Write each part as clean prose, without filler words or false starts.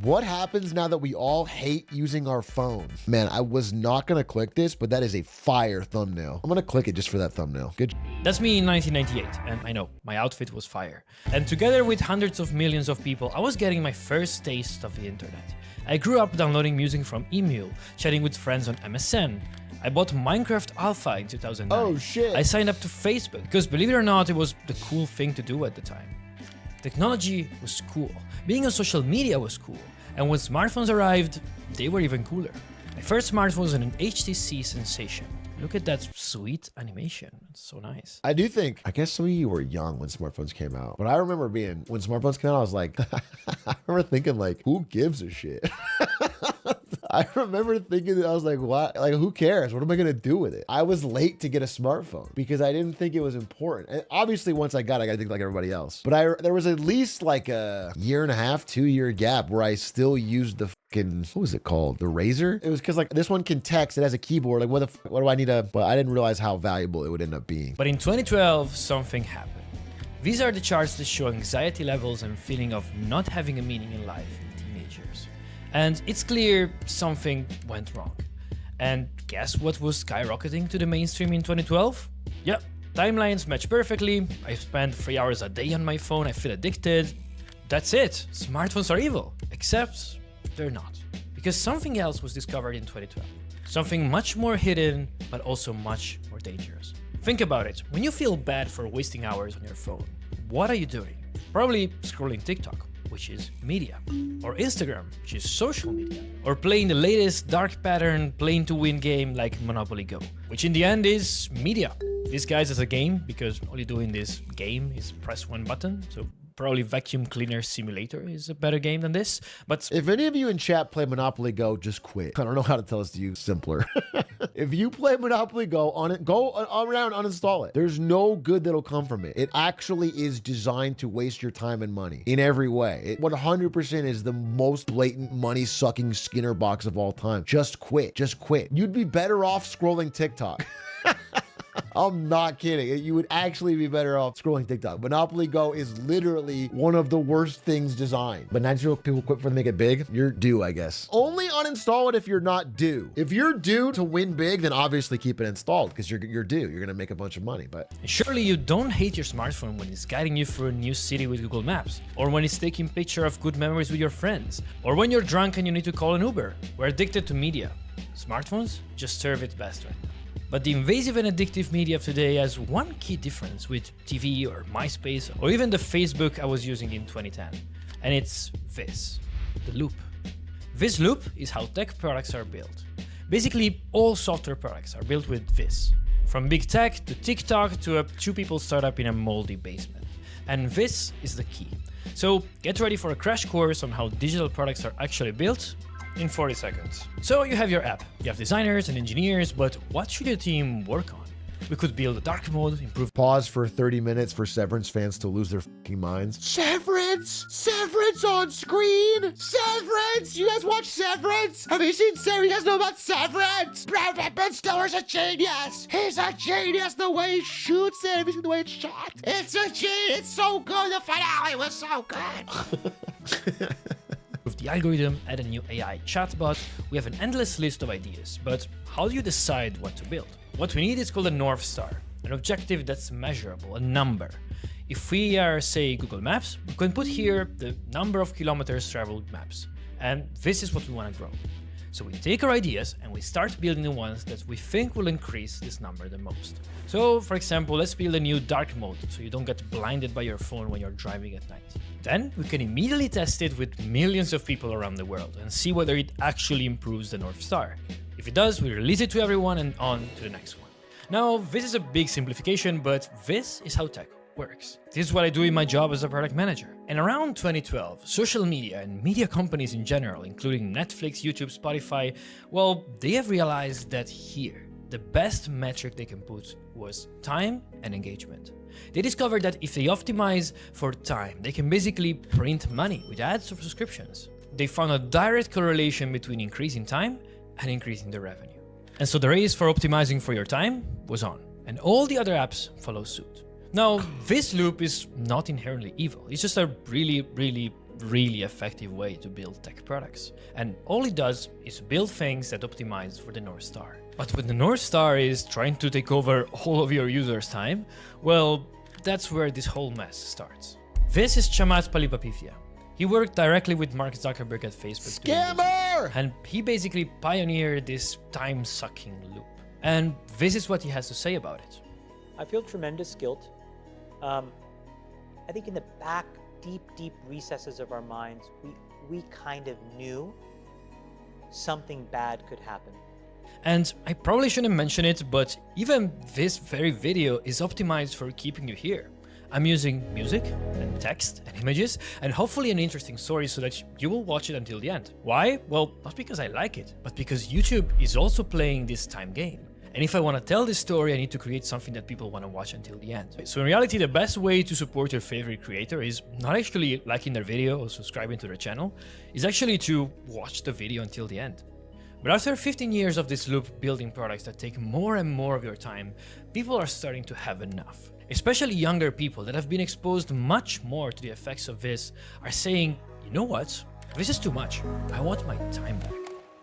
What happens now that we all hate using our phone? Man, I was not gonna click this, but that is a fire thumbnail. I'm gonna click it just for that thumbnail. Good. That's me in 1998, and I know, my outfit was fire. And together with hundreds of millions of people, I was getting my first taste of the internet. I grew up downloading music from Emu, chatting with friends on MSN. I bought Minecraft Alpha in 2009. Oh shit. I signed up to Facebook, because believe it or not, it was the cool thing to do at the time. Technology was cool. Being on social media was cool. And when smartphones arrived, they were even cooler. My first smartphone was an HTC sensation. Look at that sweet animation. It's so nice. I do think, I guess some of you were young when smartphones came out, but I remember when smartphones came out, I was like, I remember thinking like, who gives a shit? I remember thinking, I was like, what? Like, who cares? What am I going to do with it? I was late to get a smartphone because I didn't think it was important. And obviously, once I got it, I got to think like everybody else. But there was at least like a 1.5 to 2 year gap where I still used the what was it called? The Razor? It was because like this one can text, it has a keyboard. Like what do I need to, but I didn't realize how valuable it would end up being. But in 2012, something happened. These are the charts that show anxiety levels and feeling of not having a meaning in life in teenagers. And it's clear something went wrong. And guess what was skyrocketing to the mainstream in 2012? Yep, timelines match perfectly. I spend 3 hours a day on my phone. I feel addicted. That's it. Smartphones are evil. Except they're not. Because something else was discovered in 2012. Something much more hidden, but also much more dangerous. Think about it. When you feel bad for wasting hours on your phone, what are you doing? Probably scrolling TikTok, which is media. Or Instagram, which is social media. Or playing the latest dark pattern playing to win game like Monopoly Go, which in the end is media. Disguised as a game, because all you do in this game is press one button, so probably Vacuum Cleaner Simulator is a better game than this, but if any of you in chat play Monopoly Go, just quit. I don't know how to tell this to you simpler. If you play Monopoly Go, go around, uninstall it. There's no good that'll come from it. It actually is designed to waste your time and money in every way. It 100% is the most blatant money-sucking Skinner box of all time. Just quit. Just quit. You'd be better off scrolling TikTok. I'm not kidding. You would actually be better off scrolling TikTok. Monopoly Go is literally one of the worst things designed. But naturally, people quit before they make it big. You're due, I guess. Only uninstall it if you're not due. If you're due to win big, then obviously keep it installed because you're due. You're going to make a bunch of money. But surely you don't hate your smartphone when it's guiding you through a new city with Google Maps, or when it's taking picture of good memories with your friends, or when you're drunk and you need to call an Uber. We're addicted to media. Smartphones just serve it best right now. But the invasive and addictive media of today has one key difference with TV or MySpace or even the Facebook I was using in 2010. And it's this, the loop. This loop is how tech products are built. Basically, all software products are built with this. From big tech to TikTok to a two-people startup in a moldy basement. And this is the key. So get ready for a crash course on how digital products are actually built in 40 seconds. So you have your app, you have designers and engineers, but what should your team work on? We could build a dark mode, improve... Pause for 30 minutes for Severance fans to lose their fucking minds. Severance! Severance on screen! Severance! You guys watch Severance? Have you seen Severance? You guys know about Severance? Ben Stiller's a genius! He's a genius the way he shoots it. Have you seen the way it's shot? It's a genius! It's so good! The finale was so good! With the algorithm, add a new AI chatbot, we have an endless list of ideas, but how do you decide what to build? What we need is called a North Star, an objective that's measurable, a number. If we are, say, Google Maps, we can put here the number of kilometers traveled maps, and this is what we want to grow. So we take our ideas and we start building the ones that we think will increase this number the most. So, for example, let's build a new dark mode so you don't get blinded by your phone when you're driving at night. Then we can immediately test it with millions of people around the world and see whether it actually improves the North Star. If it does, we release it to everyone and on to the next one. Now, this is a big simplification, but this is how tech works. This is what I do in my job as a product manager. And around 2012, social media and media companies in general, including Netflix, YouTube, Spotify, well, they have realized that here, the best metric they can put was time and engagement. They discovered that if they optimize for time, they can basically print money with ads or subscriptions. They found a direct correlation between increasing time and increasing the revenue. And so the race for optimizing for your time was on, and all the other apps follow suit. Now, this loop is not inherently evil. It's just a really really effective way to build tech products. And all it does is build things that optimize for the North Star. But when the North Star is trying to take over all of your users' time, well, that's where this whole mess starts. This is Chamath Palihapitiya. He worked directly with Mark Zuckerberg at Facebook. Scammer! And he basically pioneered this time-sucking loop. And this is what he has to say about it. I feel tremendous guilt. I think in the back, deep recesses of our minds, we kind of knew something bad could happen. And I probably shouldn't mention it, but even this very video is optimized for keeping you here. I'm using music and text and images and hopefully an interesting story so that you will watch it until the end. Why? Well, not because I like it, but because YouTube is also playing this time game. And if I want to tell this story, I need to create something that people want to watch until the end. So in reality, the best way to support your favorite creator is not actually liking their video or subscribing to their channel, is actually to watch the video until the end. But after 15 years of this loop building products that take more and more of your time, people are starting to have enough. Especially younger people that have been exposed much more to the effects of this are saying, you know what, this is too much, I want my time back.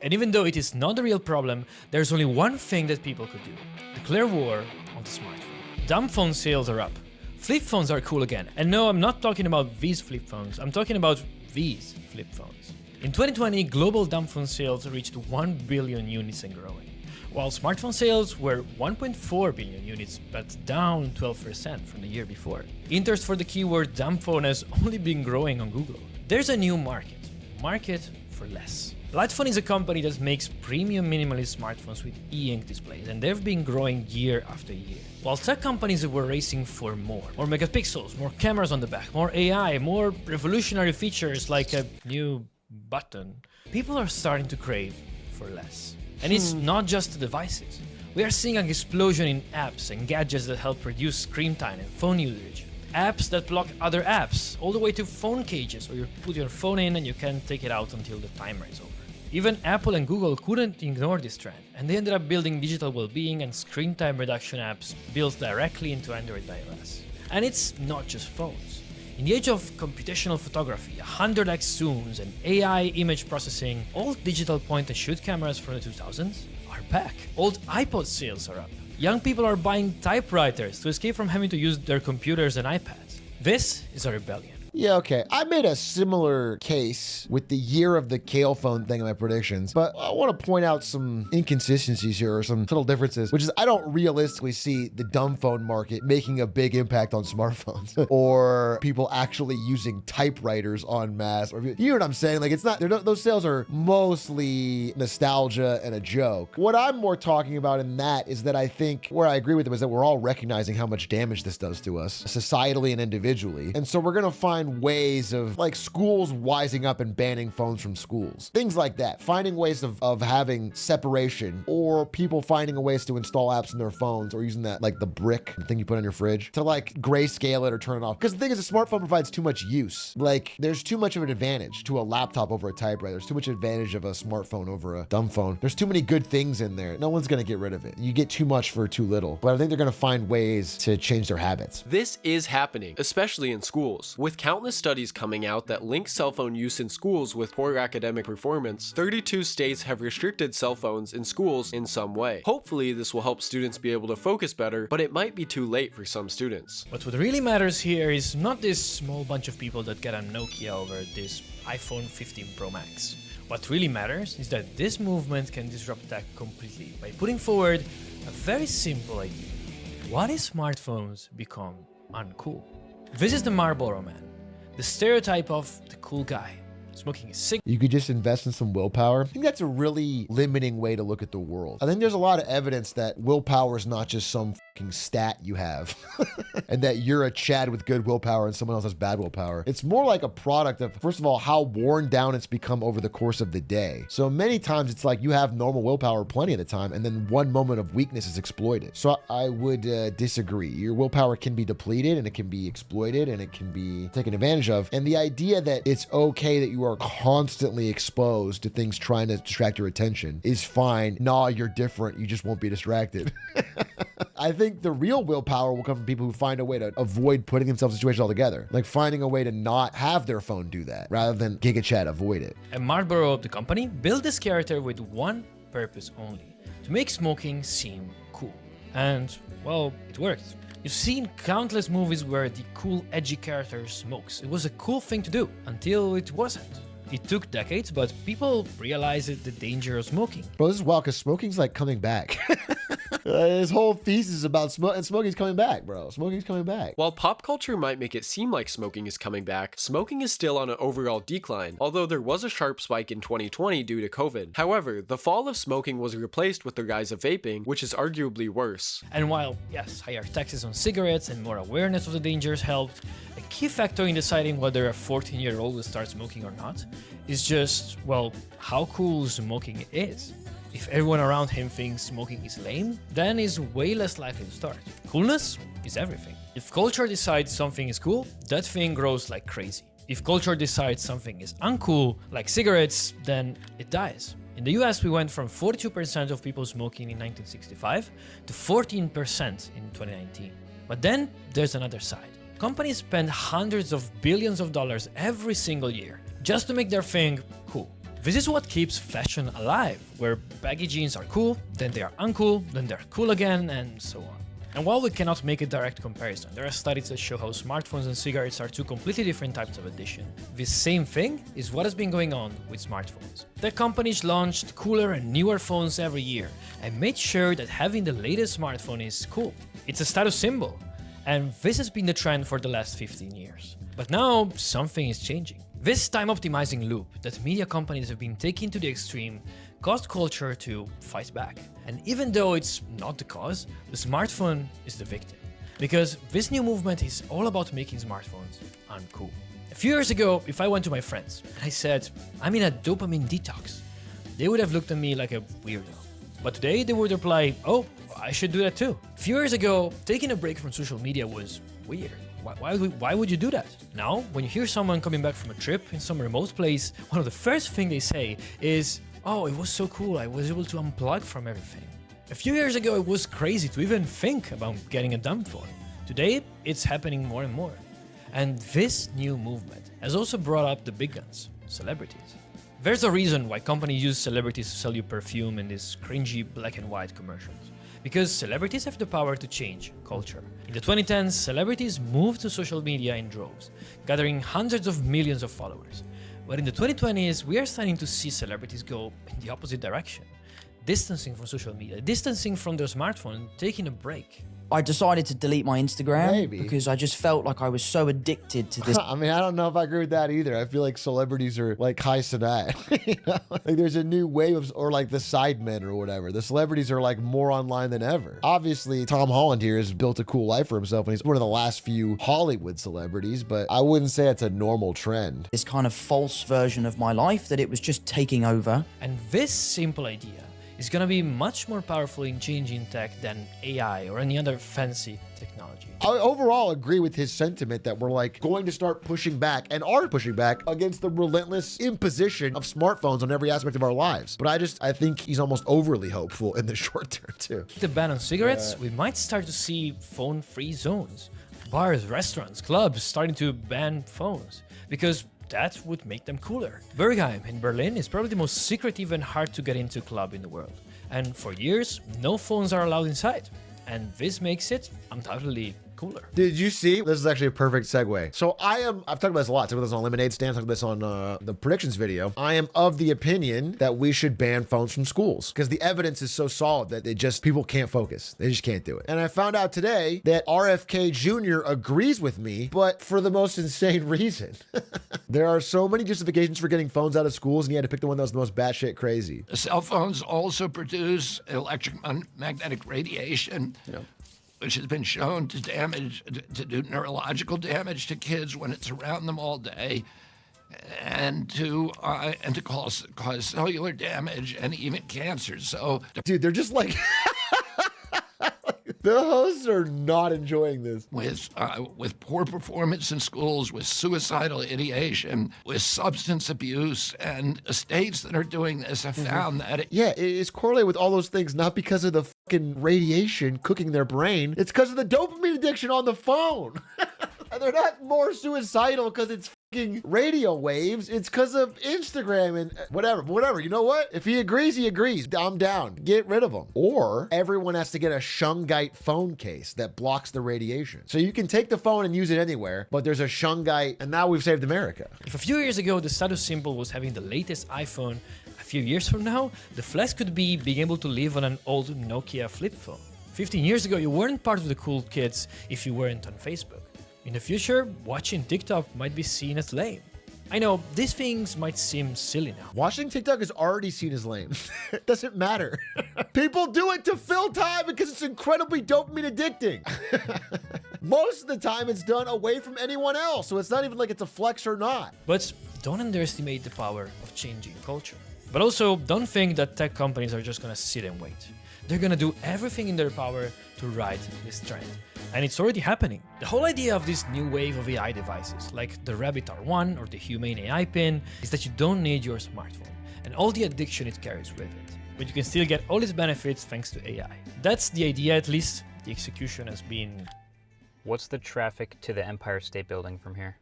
And even though it is not a real problem, there's only one thing that people could do: declare war on the smartphone. Dumb phone sales are up. Flip phones are cool again. And no, I'm not talking about these flip phones, I'm talking about these flip phones. In 2020, global dumb phone sales reached 1 billion units and growing, while smartphone sales were 1.4 billion units, but down 12% from the year before. Interest for the keyword dumb phone has only been growing on Google. There's a new market for less. Lightphone is a company that makes premium minimalist smartphones with e-ink displays, and they've been growing year after year. While tech companies were racing for more megapixels, more cameras on the back, more AI, more revolutionary features like a new button, people are starting to crave for less. And it's not just the devices. We are seeing an explosion in apps and gadgets that help reduce screen time and phone usage. Apps that block other apps, all the way to phone cages where you put your phone in and you can't take it out until the timer is over. Even Apple and Google couldn't ignore this trend, and they ended up building digital well-being and screen time reduction apps built directly into Android iOS. And it's not just phones. In the age of computational photography, 100x zooms, and AI image processing, old digital point-and-shoot cameras from the 2000s are back. Old iPod sales are up. Young people are buying typewriters to escape from having to use their computers and iPads. This is a rebellion. Yeah, okay. I made a similar case with the year of the Kale phone thing in my predictions, but I want to point out some inconsistencies here, or some little differences, which is I don't realistically see the dumb phone market making a big impact on smartphones or people actually using typewriters en masse. Or, you know what I'm saying? Like, it's not, those sales are mostly nostalgia and a joke. What I'm more talking about in that is that I think where I agree with them is that we're all recognizing how much damage this does to us societally and individually. And so we're going to find ways of, like, schools wising up and banning phones from schools, things like that, finding ways of having separation, or people finding ways to install apps in their phones, or using that, like, the brick thing you put on your fridge to, like, grayscale it or turn it off. Because the thing is, a smartphone provides too much use. Like, there's too much of an advantage to a laptop over a typewriter. There's too much advantage of a smartphone over a dumb phone. There's too many good things in there. No one's gonna get rid of it. You get too much for too little. But I think they're gonna find ways to change their habits. This is happening, especially in schools. With countless studies coming out that link cell phone use in schools with poor academic performance, 32 states have restricted cell phones in schools in some way. Hopefully, this will help students be able to focus better, but it might be too late for some students. But what really matters here is not this small bunch of people that get a Nokia over this iPhone 15 Pro Max. What really matters is that this movement can disrupt tech completely by putting forward a very simple idea. What if smartphones become uncool? This is the Marlboro Man, the stereotype of the cool guy, smoking a cigarette. You could just invest in some willpower. I think that's a really limiting way to look at the world. I think there's a lot of evidence that willpower is not just some fucking stat you have and that you're a Chad with good willpower and someone else has bad willpower. It's more like a product of, first of all, how worn down it's become over the course of the day. So many times it's like you have normal willpower plenty of the time, and then one moment of weakness is exploited. So I would disagree. Your willpower can be depleted, and it can be exploited, and it can be taken advantage of. And the idea that it's okay that you are constantly exposed to things trying to distract your attention is fine. Nah, you're different. You just won't be distracted. I think the real willpower will come from people who find a way to avoid putting themselves in situations altogether. Like finding a way to not have their phone do that rather than Giga Chat avoid it. And Marlboro, the company, built this character with one purpose only: to make smoking seem cool. And, well, it worked. You've seen countless movies where the cool, edgy character smokes. It was a cool thing to do, until it wasn't. It took decades, but people realized the danger of smoking. Bro, this is wild because smoking's like coming back. His whole thesis is about smoke, and smoking's coming back, bro. Smoking's coming back. While pop culture might make it seem like smoking is coming back, smoking is still on an overall decline, although there was a sharp spike in 2020 due to COVID. However, the fall of smoking was replaced with the rise of vaping, which is arguably worse. And while, yes, higher taxes on cigarettes and more awareness of the dangers helped, a key factor in deciding whether a 14-year-old will start smoking or not is just, well, how cool smoking is. If everyone around him thinks smoking is lame, then he's way less likely to start. Coolness is everything. If culture decides something is cool, that thing grows like crazy. If culture decides something is uncool, like cigarettes, then it dies. In the US, we went from 42% of people smoking in 1965 to 14% in 2019. But then there's another side. Companies spend hundreds of billions of dollars every single year just to make their thing cool. This is what keeps fashion alive, where baggy jeans are cool, then they are uncool, then they're cool again, and so on. And while we cannot make a direct comparison, there are studies that show how smartphones and cigarettes are two completely different types of addiction. This same thing is what has been going on with smartphones. The companies launched cooler and newer phones every year and made sure that having the latest smartphone is cool. It's a status symbol, and this has been the trend for the last 15 years. But now something is changing. This time-optimizing loop that media companies have been taking to the extreme caused culture to fight back. And even though it's not the cause, the smartphone is the victim. Because this new movement is all about making smartphones uncool. A few years ago, if I went to my friends and I said, I'm in a dopamine detox, they would have looked at me like a weirdo. But today they would reply, oh, I should do that too. A few years ago, taking a break from social media was weird. Why would you do that? Now, when you hear someone coming back from a trip in some remote place, one of the first things they say is, oh, it was so cool, I was able to unplug from everything. A few years ago, it was crazy to even think about getting a dumb phone. Today, it's happening more and more. And this new movement has also brought up the big guns, celebrities. There's a reason why companies use celebrities to sell you perfume in these cringy black and white commercials. Because celebrities have the power to change culture. In the 2010s, celebrities moved to social media in droves, gathering hundreds of millions of followers. But in the 2020s, we are starting to see celebrities go in the opposite direction, distancing from social media, distancing from their smartphone, taking a break. I decided to delete my Instagram Maybe. because I just felt like I was so addicted to this. I mean, I don't know if I agree with that either. I feel like celebrities are like high Sinat. You know? Like there's a new wave of, or like the sidemen or whatever. The celebrities are like more online than ever. Obviously, Tom Holland here has built a cool life for himself and he's one of the last few Hollywood celebrities, but I wouldn't say it's a normal trend. This kind of false version of my life that it was just taking over. And this simple idea is going to be much more powerful in changing tech than AI or any other fancy technology. I overall agree with his sentiment that we're like going to start pushing back and are pushing back against the relentless imposition of smartphones on every aspect of our lives. But I think he's almost overly hopeful in the short term too. The ban on cigarettes, we might start to see phone-free zones. Bars, restaurants, clubs starting to ban phones because that would make them cooler. Bergheim in Berlin is probably the most secretive and hard to get into club in the world. And for years, no phones are allowed inside. And this makes it undoubtedly cooler. Did you see? This is actually a perfect segue. So I've talked about this a lot. Talked about this on Lemonade Stand, talked about this on the predictions video. I am of the opinion that we should ban phones from schools because the evidence is so solid that people can't focus. They just can't do it. And I found out today that RFK Jr. agrees with me, but for the most insane reason. There are so many justifications for getting phones out of schools, and he had to pick the one that was the most batshit crazy. Cell phones also produce electromagnetic radiation, which has been shown to do neurological damage to kids when it's around them all day, and to cause cellular damage and even cancer. So, dude, they're just like The hosts are not enjoying this. With poor performance in schools, with suicidal ideation, with substance abuse, and states that are doing this have found that Yeah, it's correlated with all those things, not because of the fucking radiation cooking their brain. It's because of the dopamine addiction on the phone. And they're not more suicidal because it's fucking radio waves. It's because of Instagram and whatever. You know what? If he agrees, he agrees. I'm down. Get rid of him. Or everyone has to get a shungite phone case that blocks the radiation. So you can take the phone and use it anywhere, but there's a shungite, and now we've saved America. If a few years ago the status symbol was having the latest iPhone, a few years from now, the flex could be being able to live on an old Nokia flip phone. 15 years ago, you weren't part of the cool kids if you weren't on Facebook. In the future, watching TikTok might be seen as lame. I know, these things might seem silly now. Watching TikTok is already seen as lame. It doesn't matter. People do it to fill time because it's incredibly dopamine addicting. Most of the time, it's done away from anyone else, so it's not even like it's a flex or not. But don't underestimate the power of changing culture. But also, don't think that tech companies are just gonna sit and wait. They're gonna do everything in their power to ride this trend. And it's already happening. The whole idea of this new wave of AI devices, like the Rabbit R1 or the Humane AI Pin, is that you don't need your smartphone and all the addiction it carries with it. But you can still get all its benefits thanks to AI. That's the idea, at least. The execution has been... What's the traffic to the Empire State Building from here?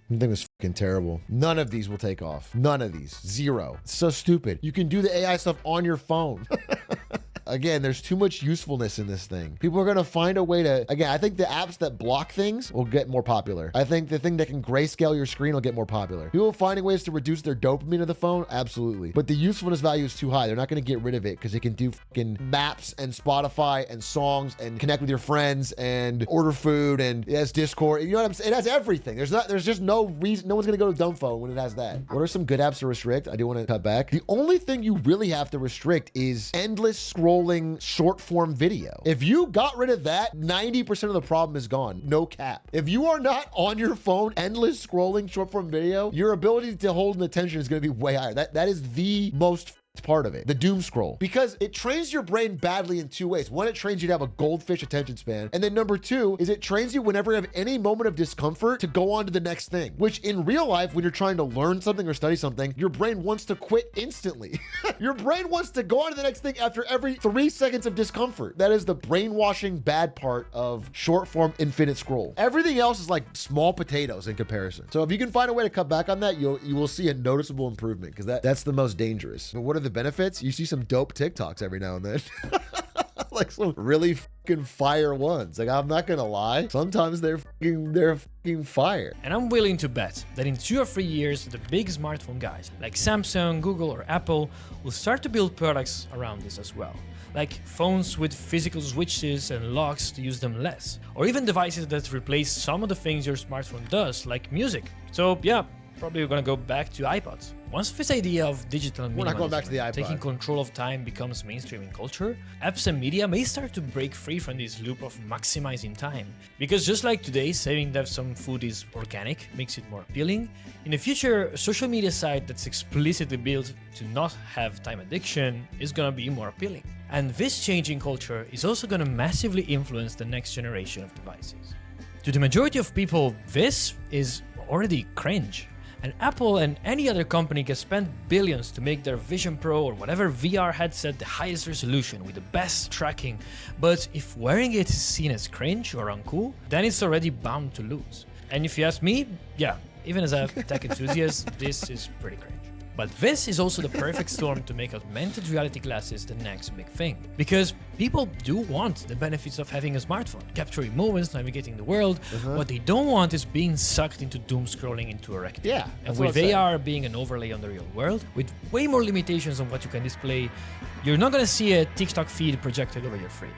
I think it's fucking terrible. None of these will take off. None of these. Zero. It's so stupid. You can do the AI stuff on your phone. Again, there's too much usefulness in this thing. People are going to find a way to, again, I think the apps that block things will get more popular. I think the thing that can grayscale your screen will get more popular. People finding ways to reduce their dopamine of the phone, absolutely. But the usefulness value is too high. They're not going to get rid of it because it can do fucking maps and Spotify and songs and connect with your friends and order food, and it has Discord. You know what I'm saying? It has everything. There's just no reason. No one's going to go to dumb phone when it has that. What are some good apps to restrict? I do want to cut back. The only thing you really have to restrict is endless scrolling short form video. If you got rid of that, 90% of the problem is gone. No cap. If you are not on your phone, endless scrolling short form video, your ability to hold an attention is going to be way higher. That is the most part of it, the doom scroll, because it trains your brain badly in two ways. One, it trains you to have a goldfish attention span, and then number two is it trains you whenever you have any moment of discomfort to go on to the next thing, which in real life, when you're trying to learn something or study something, your brain wants to quit instantly. Your brain wants to go on to the next thing after every 3 seconds of discomfort. That is the brainwashing bad part of short form infinite scroll. Everything else is like small potatoes in comparison. So if you can find a way to cut back on that, you will see a noticeable improvement, because that's the most dangerous. But what are the benefits? You see some dope TikToks every now and then. Like some really fucking fire ones. Like, I'm not gonna lie, sometimes they're fucking fire. And I'm willing to bet that in 2 or 3 years, the big smartphone guys like Samsung, Google, or Apple will start to build products around this as well. Like phones with physical switches and locks to use them less. Or even devices that replace some of the things your smartphone does, like music. So yeah, probably we're gonna go back to iPods. Once this idea of digital minimalism, We're not going back to the iPod. taking control of time, becomes mainstream in culture, apps and media may start to break free from this loop of maximizing time. Because just like today, saying that some food is organic makes it more appealing, in the future, a social media site that's explicitly built to not have time addiction is gonna be more appealing. And this change in culture is also gonna massively influence the next generation of devices. To the majority of people, this is already cringe. And Apple and any other company can spend billions to make their Vision Pro or whatever VR headset the highest resolution with the best tracking, but if wearing it is seen as cringe or uncool, then it's already bound to lose. And if you ask me, yeah, even as a tech enthusiast, this is pretty cringe. But this is also the perfect storm to make augmented reality glasses the next big thing. Because people do want the benefits of having a smartphone, capturing moments, navigating the world. What they don't want is being sucked into doom scrolling into a rectangle. Yeah, and that's with what I'm AR being an overlay on the real world, with way more limitations on what you can display, you're not gonna see a TikTok feed projected over your fridge.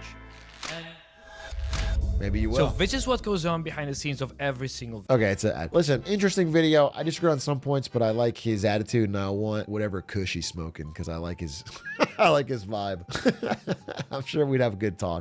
Maybe you will. So this is what goes on behind the scenes of every single Okay, listen, interesting video. I disagree on some points, but I like his attitude, and I want whatever kush he's smoking because I like his I like his vibe. I'm sure we'd have a good talk.